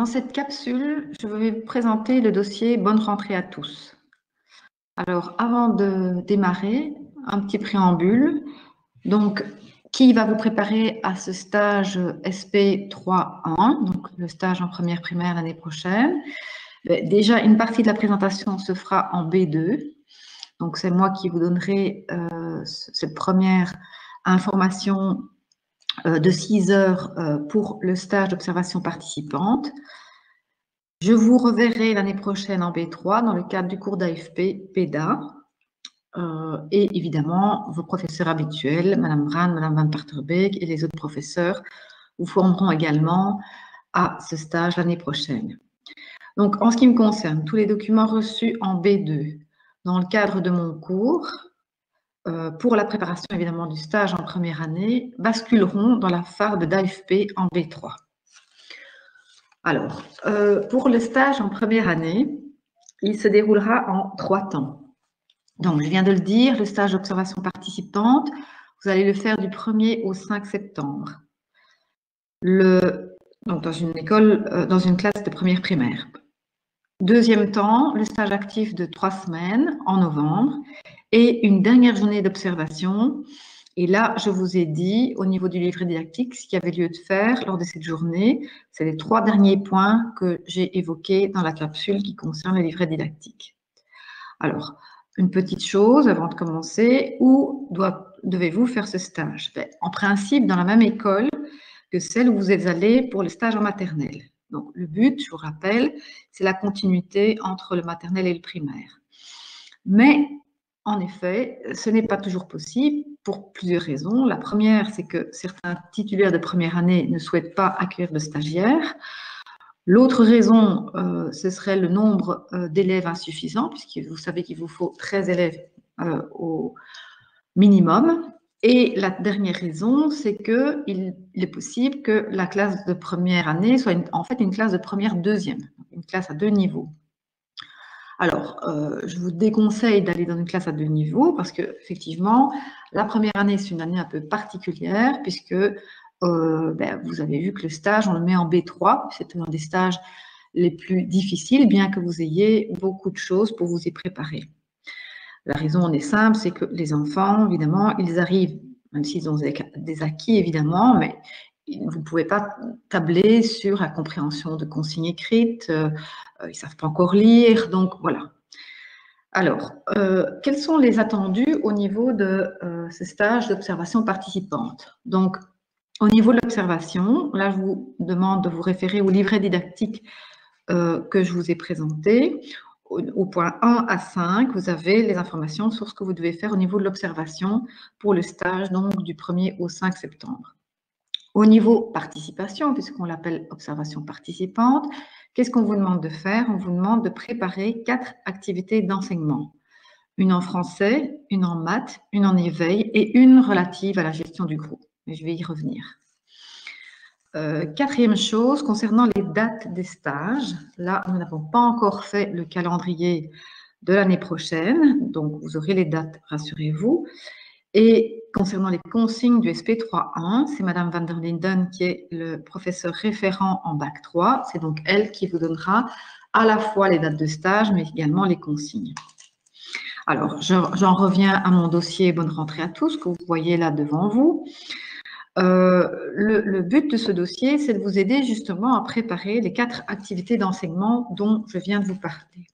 Dans cette capsule, je vais vous présenter le dossier Bonne rentrée à tous. Alors, avant de démarrer, un petit préambule. Donc, qui va vous préparer à ce stage SP3-1, donc le stage en première primaire l'année prochaine? Déjà, une partie de la présentation se fera en B2. Donc, c'est moi qui vous donnerai cette première information de 6 heures pour le stage d'observation participante. Je vous reverrai l'année prochaine en B3 dans le cadre du cours d'AFP PEDA. Et évidemment, vos professeurs habituels, Madame Brand, Madame Van Parterbeek et les autres professeurs vous formeront également à ce stage l'année prochaine. Donc, en ce qui me concerne, tous les documents reçus en B2 dans le cadre de mon cours, pour la préparation évidemment du stage en première année, basculeront dans la farde d'AFP en B3. Alors, pour le stage en première année, il se déroulera en 3 temps. Donc, je viens de le dire, le stage d'observation participante, vous allez le faire du 1er au 5 septembre. Donc, dans une école, dans une classe de première primaire. Deuxième temps, le stage actif de 3 semaines en novembre et une dernière journée d'observation. Et là, je vous ai dit, au niveau du livret didactique, ce qu'il y avait lieu de faire lors de cette journée, c'est les 3 derniers points que j'ai évoqués dans la capsule qui concerne le livret didactique. Alors, une petite chose avant de commencer, où devez-vous faire ce stage? En principe, dans la même école que celle où vous êtes allé pour le stage en maternelle. Donc, le but, je vous rappelle, c'est la continuité entre le maternel et le primaire. Mais, en effet, ce n'est pas toujours possible pour plusieurs raisons. La première, c'est que certains titulaires de première année ne souhaitent pas accueillir de stagiaires. L'autre raison, ce serait le nombre d'élèves insuffisant, puisque vous savez qu'il vous faut 13 élèves au minimum. Et la dernière raison, c'est qu'il est possible que la classe de première année soit en fait une classe de première deuxième, une classe à 2 niveaux. Alors, je vous déconseille d'aller dans une classe à 2 niveaux parce que, effectivement, la première année, c'est une année un peu particulière puisque vous avez vu que le stage, on le met en B3. C'est un des stages les plus difficiles, bien que vous ayez beaucoup de choses pour vous y préparer. La raison en est simple, c'est que les enfants, évidemment, ils arrivent, même s'ils ont des acquis, évidemment, mais vous ne pouvez pas tabler sur la compréhension de consignes écrites, ils ne savent pas encore lire, donc voilà. Alors, quels sont les attendus au niveau de ce stage d'observation participante? Donc, au niveau de l'observation, là, je vous demande de vous référer au livret didactique que je vous ai présenté. Au point 1 à 5, vous avez les informations sur ce que vous devez faire au niveau de l'observation pour le stage donc, du 1er au 5 septembre. Au niveau participation, puisqu'on l'appelle observation participante, qu'est-ce qu'on vous demande de faire? On vous demande de préparer 4 activités d'enseignement. Une en français, une en maths, une en éveil et une relative à la gestion du groupe. Mais je vais y revenir. Quatrième chose, concernant les dates des stages, là, nous n'avons pas encore fait le calendrier de l'année prochaine, donc vous aurez les dates, rassurez-vous. Et concernant les consignes du SP3-1, c'est Madame Van der Linden qui est le professeur référent en Bac 3. C'est donc elle qui vous donnera à la fois les dates de stage, mais également les consignes. Alors, j'en reviens à mon dossier Bonne rentrée à tous, que vous voyez là devant vous. Le but de ce dossier, c'est de vous aider justement à préparer les 4 activités d'enseignement dont je viens de vous parler.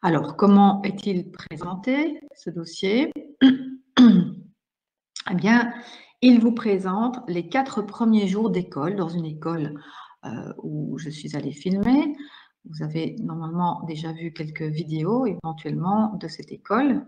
Alors, comment est-il présenté, ce dossier? Eh bien, il vous présente les 4 premiers jours d'école, dans une école où je suis allée filmer. Vous avez normalement déjà vu quelques vidéos, éventuellement, de cette école.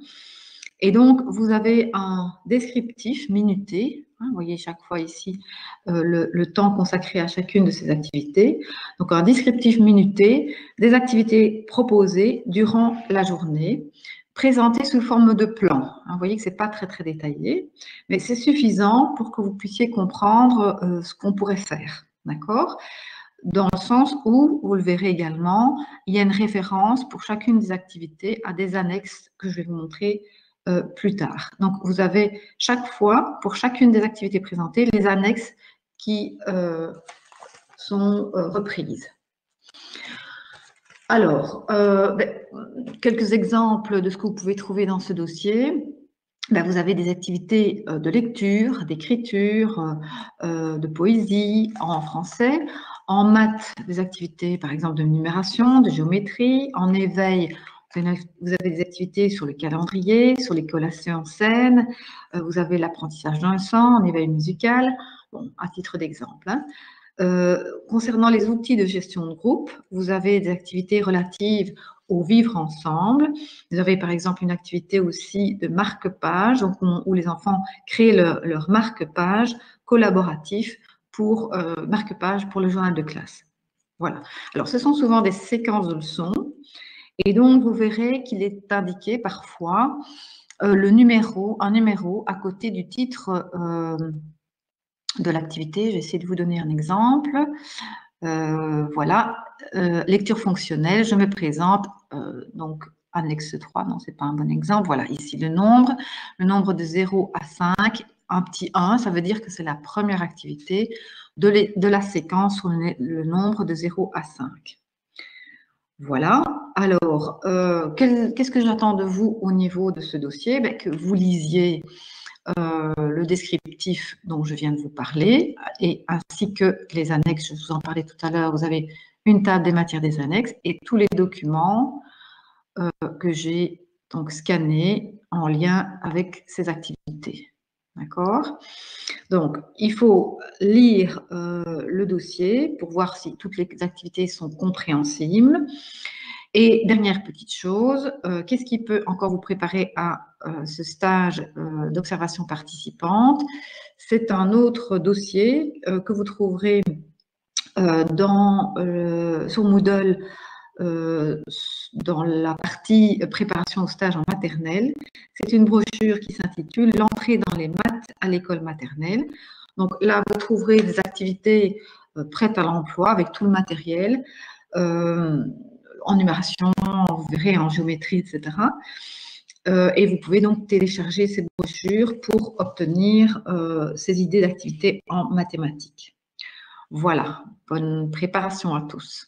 Et donc, vous avez un descriptif minuté. Vous voyez chaque fois ici le temps consacré à chacune de ces activités. Donc, un descriptif minuté des activités proposées durant la journée, présentées sous forme de plan. Vous voyez que ce n'est pas très, très détaillé, mais c'est suffisant pour que vous puissiez comprendre ce qu'on pourrait faire. D'accord ? Dans le sens où, vous le verrez également, il y a une référence pour chacune des activités à des annexes que je vais vous montrer plus tard. Donc, vous avez chaque fois, pour chacune des activités présentées, les annexes qui sont reprises. Alors, quelques exemples de ce que vous pouvez trouver dans ce dossier. Vous avez des activités de lecture, d'écriture, de poésie en français. En maths, des activités, par exemple, de numération, de géométrie. En éveil, vous avez des activités sur le calendrier, sur les collations en scène. Vous avez l'apprentissage d'un son, en éveil musical. Bon, à titre d'exemple. Concernant les outils de gestion de groupe, vous avez des activités relatives au vivre ensemble. Vous avez par exemple une activité aussi de marque-page, où les enfants créent leur marque-page collaboratif pour marque-page pour le journal de classe. Voilà. Alors, ce sont souvent des séquences de leçons, et donc vous verrez qu'il est indiqué parfois un numéro à côté du titre de l'activité. Je vais essayer de vous donner un exemple. Voilà, lecture fonctionnelle, je me présente, donc annexe 3, non, c'est pas un bon exemple. Voilà, ici le nombre de 0 à 5, un petit 1, ça veut dire que c'est la première activité de la séquence sur le nombre de 0 à 5. Voilà, alors, qu'est-ce que j'attends de vous au niveau de ce dossier? Que vous lisiez le descriptif dont je viens de vous parler, et ainsi que les annexes, je vous en parlais tout à l'heure, vous avez une table des matières des annexes et tous les documents que j'ai donc scannés en lien avec ces activités. D'accord? Donc, il faut lire le dossier pour voir si toutes les activités sont compréhensibles. Et dernière petite chose, qu'est-ce qui peut encore vous préparer à ce stage d'observation participante? C'est un autre dossier que vous trouverez sur Moodle dans la partie préparation au stage en maternelle. C'est une brochure qui s'intitule « L'entrée dans les maths à l'école maternelle ». Donc là, vous trouverez des activités prêtes à l'emploi avec tout le matériel, en numération, vous verrez, en géométrie, etc. Et vous pouvez donc télécharger cette brochure pour obtenir ces idées d'activités en mathématiques. Voilà, bonne préparation à tous.